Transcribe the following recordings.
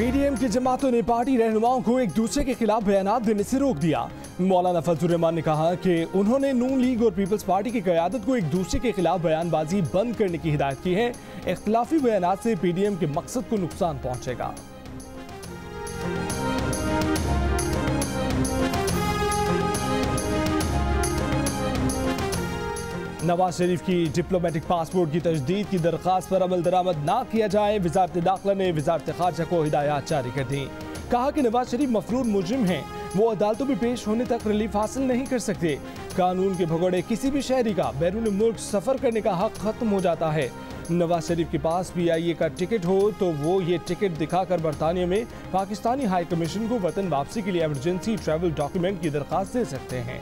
PDM की जमातों ने पार्टी रहनुमाओं को एक दूसरे के खिलाफ बयान देने से रोक दिया। मौलाना फजलुर रहमान ने कहा कि उन्होंने नून लीग और पीपल्स पार्टी की क़यादत को एक दूसरे के खिलाफ बयानबाजी बंद करने की हिदायत की है। इख्तिलाफी बयान से पीडीएम के मकसद को नुकसान पहुंचेगा। नवाज शरीफ की डिप्लोमेटिक पासपोर्ट की तजदीद की दरख्वास्त पर अमल दरामद ना किया जाए। वजारत दाखिला ने वजारत खारजा को हिदायत जारी कर दी। कहा कि नवाज शरीफ मफरूर मुजरिम हैं, वो अदालतों में पेश होने तक रिलीफ हासिल नहीं कर सकते। कानून के भगोड़े किसी भी शहरी का बैरून मुल्क सफर करने का हक खत्म हो जाता है। नवाज शरीफ के पास PIA का टिकट हो तो वो ये टिकट दिखाकर बरतानिया में पाकिस्तानी हाई कमीशन को वतन वापसी के लिए एमरजेंसी ट्रैवल डॉक्यूमेंट की दरख्वास्त दे सकते हैं।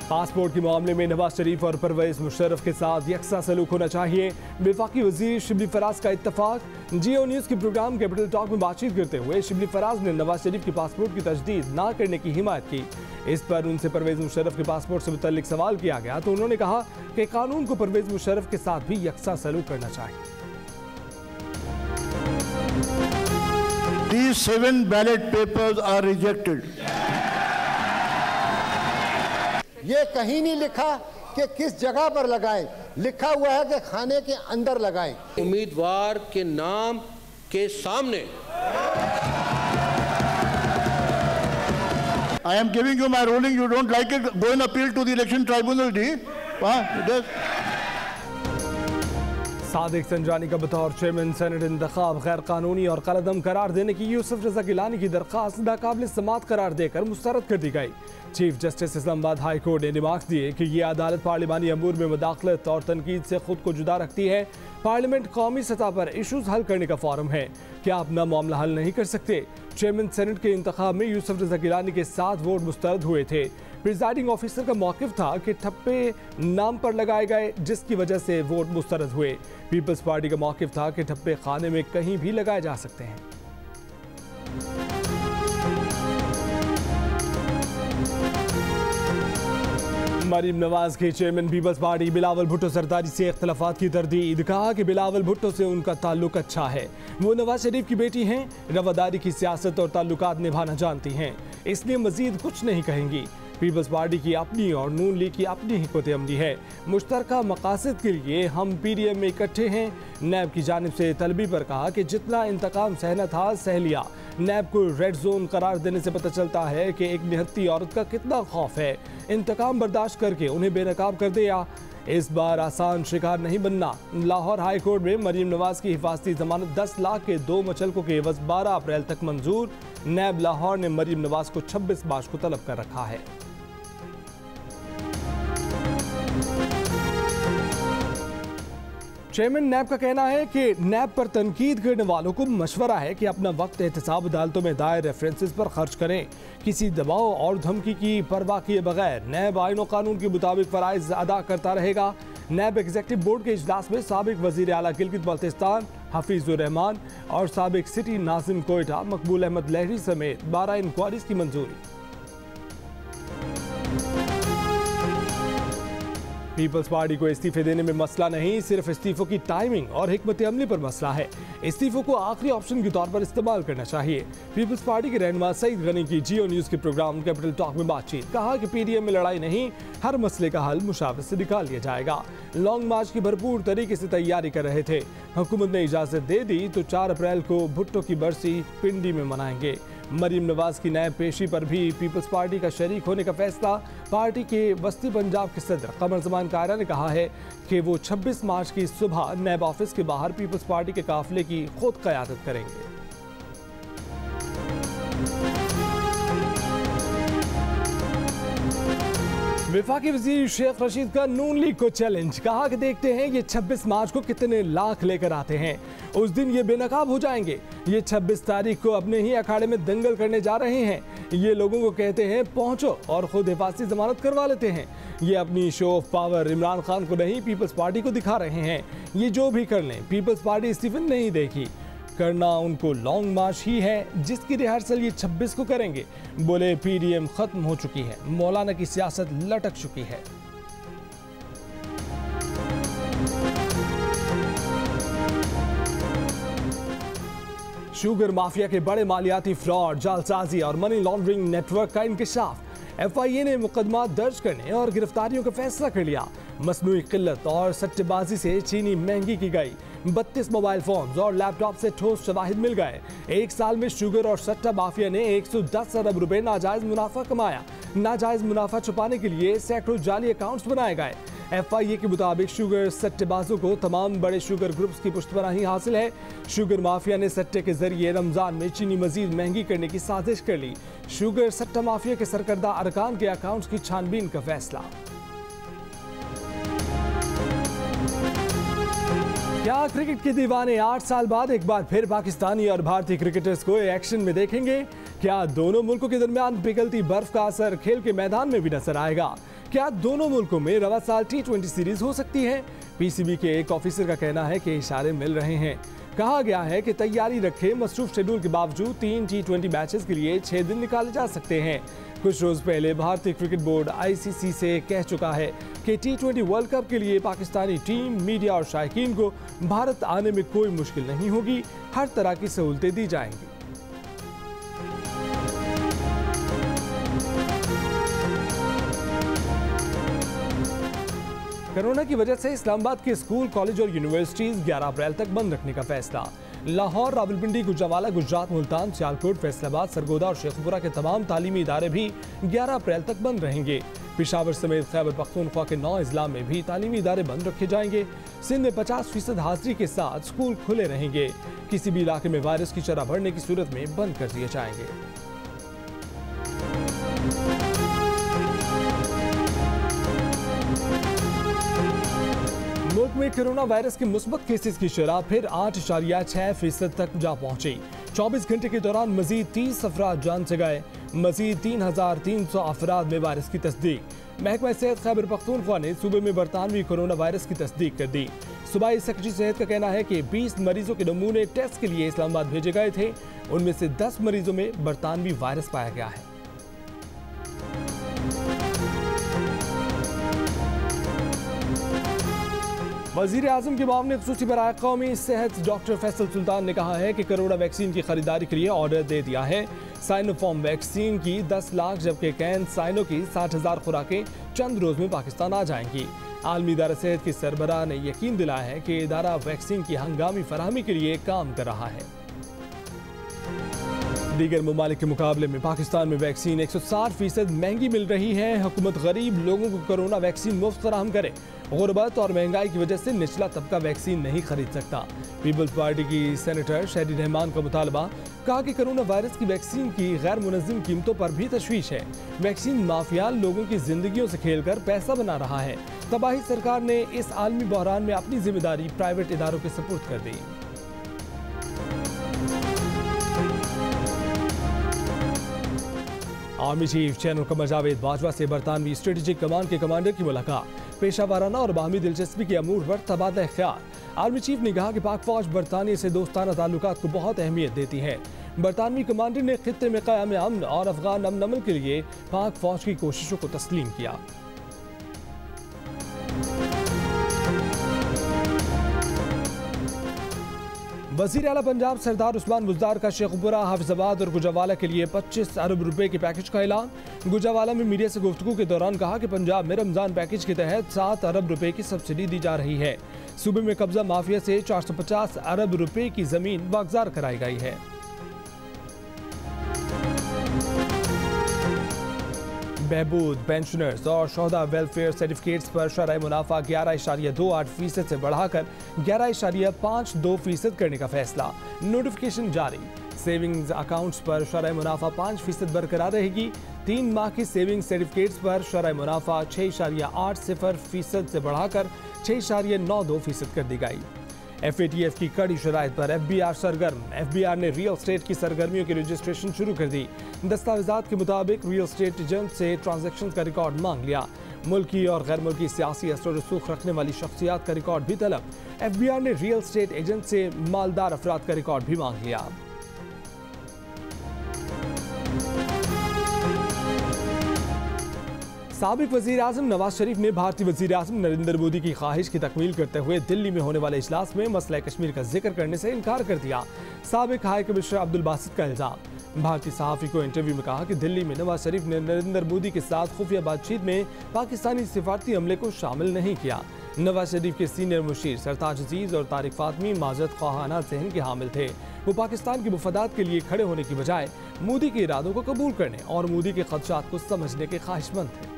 पासपोर्ट के मामले में नवाज शरीफ और परवेज मुशर्रफ के साथ यकसा सलूक होना चाहिए। वफाकी वजीर शिबली फराज का इत्तफाक। जियो न्यूज़ के प्रोग्राम कैपिटल टॉक में बातचीत करते हुए शिबली फराज ने नवाज शरीफ के पासपोर्ट की तजदीद ना करने की हिमायत की। इस पर उनसे परवेज मुशर्रफ के पासपोर्ट से मुतल्लिक सवाल किया गया तो उन्होंने कहा कि कानून को परवेज मुशर्रफ के साथ भी यकसा सलूक करना चाहिए। These 7 ballot papers are rejected. ये कहीं नहीं लिखा कि किस जगह पर लगाएं, लिखा हुआ है कि खाने के अंदर लगाएं। उम्मीदवार के नाम के सामने I am giving you my ruling. You don't like it? Go and appeal to the election tribunal. Sadiq संजानी का बतौर चेयरमैन सेनेट इंतखाब गैर कानूनी और कलअदम करार देने की यूसुफ रजा गिलानी की दरख्वास्त नाकाबिल समात करार देकर मुस्तरद कर दी गई। Chief justice Islamabad high court ने रिमार्क्स दिए कि ये अदालत पार्लिमानी अमूर में मुदाखलत और तनकीद से खुद को जुदा रखती है। पार्लियामेंट कौमी सतह पर इशूज हल करने का फोरम है, क्या अपना मामला हल नहीं कर सकते? चेयरमैन सेनेट के इंतखाब में यूसुफ रजा गिलानी के 7 वोट मुस्तरद हुए थे। प्रिजाइडिंग ऑफिसर का मौक़िफ़ था कि ठप्पे नाम पर लगाए गए जिसकी वजह से वोट मुस्तरद हुए। पीपल्स पार्टी का मौक़िफ़ था कि ठप्पे खाने में कहीं भी लगाए जा सकते हैं। मरीम नवाज के chairman people's party Bilawal Bhutto Zardari से इख्तिलाफात की तरदीद। कहा कि बिलावल भुट्टो से उनका ताल्लुक अच्छा है, वो नवाज शरीफ की बेटी हैं, रवादारी की सियासत और ताल्लुकात निभाना जानती हैं, इसलिए मजीद कुछ नहीं कहेंगी। पीपल्स पार्टी की अपनी और नून लीग की अपनी हिकमत अमली है। मुश्तरका मकासद के लिए हम PDM में इकट्ठे हैं। नैब की जानिब से तलबी पर कहा कि जितना इंतकाम सहना था सह लिया। नैब को रेड जोन करार देने से पता चलता है कि एक निहत्ती औरत का कितना खौफ है। इंतकाम बर्दाश्त करके उन्हें बेनकाब कर दिया। इस बार आसान शिकार नहीं बनना। लाहौर हाई कोर्ट में मरीम नवाज की हिफाजती जमानत 10 लाख के 2 मुचलकों के एवज 12 अप्रैल तक मंजूर। नैब लाहौर ने मरीम नवाज को 26 मार्च को तलब कर रखा है। चेयरमैन नैब का कहना है कि नैब पर तनकीद करने वालों को मशवरा है कि अपना वक्त एहतसाब अदालतों में दायर रेफरेंसेस पर खर्च करें। किसी दबाव और धमकी की परवाह किए बगैर नैब आईन और कानून के मुताबिक फ़राइज़ अदा करता रहेगा। नैब एग्जीक्यूटिव बोर्ड के इजलास में साबिक वज़ीर आला गिलगित बल्तिस्तान हफीजुर रहमान और साबिक सिटी नाज़िम कोयटा मकबूल अहमद लहरी समेत 12 इंक्वायरीज की मंजूरी। पीपल्स पार्टी को इस्तीफे देने में मसला नहीं, सिर्फ इस्तीफों की टाइमिंग और हिकमत अमली पर मसला है। इस्तीफों को आखिरी ऑप्शन के तौर पर इस्तेमाल करना चाहिए। पीपल्स पार्टी के रहनुमा सईद गनी की जियो न्यूज़ के प्रोग्राम कैपिटल टॉक में बातचीत। कहा कि PDM में लड़ाई नहीं, हर मसले का हल मुशावरत से निकाल लिया जाएगा। लॉन्ग मार्च की भरपूर तरीके से तैयारी कर रहे थे। हुकूमत ने इजाज़त दे दी तो 4 अप्रैल को भुट्टो की बरसी पिंडी में मनाएंगे। मरीम नवाज की नैब पेशी पर भी पीपल्स पार्टी का शरीक होने का फैसला। पार्टी के वस्ती पंजाब के सदर कमर जमान कायरा ने कहा है कि वो 26 मार्च की सुबह नैब ऑफिस के बाहर पीपल्स पार्टी के काफिले की खुद क़यादत करेंगे। वफाकी वज़ीर शेख रशीद का नून लीग को चैलेंज। कहा कि देखते हैं ये 26 मार्च को कितने लाख लेकर आते हैं, उस दिन ये बेनकाब हो जाएंगे। ये 26 तारीख को अपने ही अखाड़े में दंगल करने जा रहे हैं। ये लोगों को कहते हैं पहुंचो और खुद हिफाजती जमानत करवा लेते हैं। ये अपनी show off power Imran Khan को नहीं पीपल्स पार्टी को दिखा रहे हैं। ये जो भी कर लें पीपल्स पार्टी इस्तीफे नहीं देगी। करना उनको लॉन्ग मार्च ही है जिसकी रिहर्सल ये 26 को करेंगे। बोले PDM खत्म हो चुकी है, मौलाना की सियासत लटक चुकी है। शुगर माफिया के बड़े मालियाती फ्रॉड, जालसाजी और मनी लॉन्ड्रिंग नेटवर्क का इंकशाफ। FIA ने मुकदमा दर्ज करने और गिरफ्तारियों का फैसला कर लिया। मसनूई किल्लत और सट्टेबाजी से चीनी महंगी की गई। 32 मोबाइल फोन्स और लैपटॉप से ठोस शवाहिद मिल गए। एक साल में शुगर और सट्टा माफिया ने 110 अरब रुपए नाजायज मुनाफा कमाया। नाजायज मुनाफा छुपाने के लिए सैकड़ों जाली अकाउंट्स बनाए गए। FIA के मुताबिक शुगर सट्टेबाजों को तमाम बड़े शुगर ग्रुप्स की पुष्टपनाही हासिल है। शुगर माफिया ने सट्टे के जरिए रमजान में चीनी मजीद महंगी करने की साजिश कर ली। शुगर सट्टा माफिया के सरकर्दा अरकान के अकाउंट्स की छानबीन का फैसला। क्या क्रिकेट के दीवाने 8 साल बाद एक बार फिर पाकिस्तानी और भारतीय क्रिकेटर्स को एक्शन में देखेंगे? क्या दोनों मुल्कों के दरमियान पिघलती बर्फ का असर खेल के मैदान में भी नजर आएगा? क्या दोनों मुल्कों में रवा साल T20 सीरीज हो सकती है? PCB के एक ऑफिसर का कहना है कि इशारे मिल रहे हैं। कहा गया है कि तैयारी रखे मसरूफ शेड्यूल के बावजूद 3 T20 मैचेस के लिए 6 दिन निकाले जा सकते हैं। कुछ रोज पहले भारतीय क्रिकेट बोर्ड ICC से कह चुका है कि T20 वर्ल्ड कप के लिए पाकिस्तानी टीम, मीडिया और शायकीन को भारत आने में कोई मुश्किल नहीं होगी। हर तरह की सहूलतें दी जाएंगी। कोरोना की वजह से इस्लामाबाद के स्कूल, कॉलेज और यूनिवर्सिटीज 11 अप्रैल तक बंद रखने का फैसला। लाहौर, रावलपिंडी, गुजरावाला, गुजरात, मुल्तान, सियालकोट, फैसलाबाद, सरगोदा और शेखपुरा के तमाम तालीमी इदारे भी 11 अप्रैल तक बंद रहेंगे। पेशावर समेत खैबर पख्तूनख्वा के 9 अजला में भी तालीमी इदारे बंद रखे जाएंगे। सिंध में 50% हाजिरी के साथ स्कूल खुले रहेंगे। किसी भी इलाके में वायरस की शरह बढ़ने की सूरत में बंद कर दिए जाएंगे। मुल्क में कोरोना वायरस के मुस्बत केसेस की शरह फिर 8.6% तक जा पहुंची। 24 घंटे के दौरान मजीद 30 अफराद जान से गए। मजीद 3,300 अफराद में वायरस की तस्दीक। महकमा सेहत खैबर पख्तूनख्वा ने सूबे में बरतानवी कोरोना वायरस की तस्दीक कर दी। सूबाई सेक्रेटरी सेहत का कहना है कि 20 मरीजों के नमूने टेस्ट के लिए इस्लामाबाद भेजे गए थे। उनमें से 10 मरीजों में बरतानवी वायरस पाया गया है। वज़ीर आज़म के मामले खुसूसी बराए कौमी सेहत डॉक्टर फैसल सुल्तान ने कहा है कि कोरोना वैक्सीन की खरीदारी के लिए ऑर्डर दे दिया है। साइनोफॉर्म वैक्सीन की 10 लाख जबकि कैन साइनो की 60,000 खुराकें चंद रोज में पाकिस्तान आ जाएंगी। आलमी इदारा सेहत के सरबराह ने यकीन दिलाया है कि इदारा वैक्सीन की हंगामी फराहमी के लिए काम कर रहा है। दीगर ममालिक के मुकाबले में पाकिस्तान में वैक्सीन 160% महंगी मिल रही है। हुकूमत गरीब लोगों को कोरोना वैक्सीन मुफ्त फराहम करे। गुर्बत और महंगाई की वजह से निचला तबका वैक्सीन नहीं खरीद सकता। पीपल्स पार्टी की सेनेटर शहरी रहमान का मुतालबा। कहा कि कोरोना वायरस की वैक्सीन की गैर मुनज़्ज़म कीमतों पर भी तशवीश है। वैक्सीन माफिया लोगों की जिंदगियों से खेलकर पैसा बना रहा है। तबाही सरकार ने इस आलमी बहरान में अपनी जिम्मेदारी प्राइवेट इदारों के सुपुर्द कर दी। Army chief general Qamar Javed Bajwa से बरतानवी स्ट्रेटेजिक कमांड के कमांडर की मुलाकात। पेशावराना और बाहमी दिलचस्पी के अमूर पर तबादला ख्याल। आर्मी चीफ ने कहा कि पाक फौज बरतानिया से दोस्ताना ताल्लुकात को बहुत अहमियत देती है। बरतानवी कमांडर ने खित्ते में क़याम अमन और अफगान अमन अमन के लिए पाक फौज की कोशिशों को तस्लीम किया। वज़ीर आला पंजाब सरदार उस्मान बुज़दार का शेखपुरा, हाफिजाबाद और गुजरावाला के लिए 25 अरब रुपए के पैकेज का ऐलान। गुजरावाला में मीडिया से गुफ्तगू के दौरान कहा कि पंजाब में रमजान पैकेज के तहत 7 अरब रुपए की सब्सिडी दी जा रही है। सूबे में कब्जा माफिया से 450 अरब रुपए की जमीन वागजार कराई गई है। बहबूद, पेंशनर्स और शोहदा वेलफेयर सर्टिफिकेट्स पर शरह मुनाफा 11.28% से बढ़ाकर 11.52% करने का फैसला। नोटिफिकेशन जारी। सेविंग्स अकाउंट्स पर शरह मुनाफा 5% बरकरार रहेगी। 3 माह की सेविंग्स सर्टिफिकेट्स पर शरह मुनाफा 6.80% से बढ़ाकर 6.92% कर दी गई। FATF की कड़ी शराइत पर FBR सरगर्म। FBR ने रियल स्टेट की सरगर्मियों की रजिस्ट्रेशन शुरू कर दी। दस्तावेजात के मुताबिक रियल स्टेट एजेंट से ट्रांजैक्शन का रिकॉर्ड मांग लिया। मुल्की और गैर मुल्की सियासी असर और रसूख रखने वाली शख्सियात का रिकॉर्ड भी तलब। FBR ने रियल स्टेट एजेंट से मालदार अफराद का रिकॉर्ड भी मांग लिया। साबिक वज़ीर आज़म नवाज शरीफ ने भारतीय वज़ीर आज़म नरेंद्र मोदी की ख्वाहिश की तकमील करते हुए दिल्ली में होने वाले इजलास में मसला कश्मीर का जिक्र करने से इनकार कर दिया। साबिक हाई कमिश्नर अब्दुल बासित का इल्जाम। भारतीय सहाफ़ी को इंटरव्यू में कहा कि दिल्ली में नवाज शरीफ ने नरेंद्र मोदी के साथ खुफिया बातचीत में पाकिस्तानी सिफारती अमले को शामिल नहीं किया। नवाज शरीफ के सीनियर मुशीर सरताज अजीज और तारिक फातमी माजरत ख्वाहाना ज़हन के हामिल थे। वो पाकिस्तान के मुफादात के लिए खड़े होने की बजाय मोदी के इरादों को कबूल करने और मोदी के खदशात को समझने के ख्वाहिशमंद थे।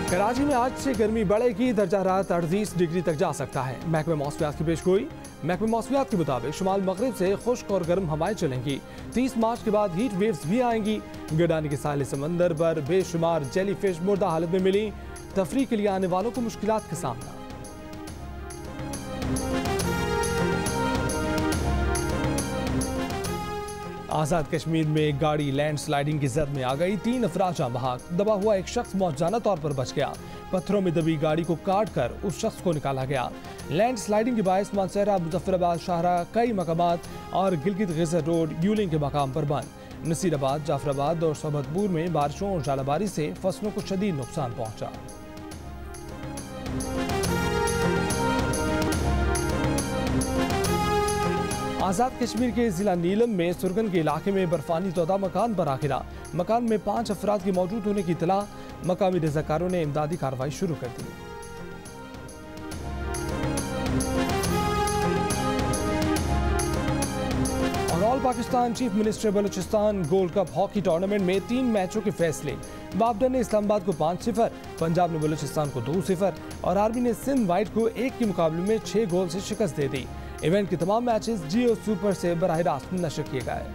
कराची में आज से गर्मी बढ़ेगी, दर्जा रात 38 डिग्री तक जा सकता है। महकमे मौसमियात की पेशगोई। महकमे मौसमियात के मुताबिक शुमाल मगरिब से खुश्क और गर्म हवाएं चलेंगी। 30 मार्च के बाद हीट वेव्स भी आएंगी। गडानी के साहिल समंदर पर बेशुमार जेली फिश मुर्दा हालत में मिली। तफरीह के लिए आने वालों को मुश्किलात का सामना। आज़ाद कश्मीर में एक गाड़ी लैंड स्लाइडिंग की जद में आ गई। 3 अफराद जाँ बहक। दबा हुआ एक शख्स मौजूदा तौर पर बच गया। पत्थरों में दबी गाड़ी को काट कर उस शख्स को निकाला गया। लैंड स्लाइडिंग के बायस मानसहरा, मुजफ्फराबाद, शाहरा कई मकामात और गिलगित गिजर रोड यूलिंग के मकाम पर बंद। नसीराबाद, जाफराबाद और सोबतपुर में बारिशों और जालाबारी से फसलों को शदीद नुकसान पहुंचा। आज़ाद कश्मीर के जिला नीलम में सुरगन के इलाके में बर्फानी तोदा मकान पर आ गिरा। मकान में 5 अफराद के मौजूद होने की इतला। मकामी रज़ाकारों ने इमदादी कार्रवाई शुरू कर दी। और all Pakistan chief minister Balochistan gold cup hockey tournament में 3 मैचों के फैसले। बाबडा ने इस्लामाबाद को 5-0, पंजाब ने बलूचिस्तान को 2-0 और आर्मी ने सिंध वाइट को 1 के मुकाबले में 6 गोल से शिकस्त दे दी। इवेंट के तमाम मैचेस जियो सुपर से बराह रास्त नशर किए गए।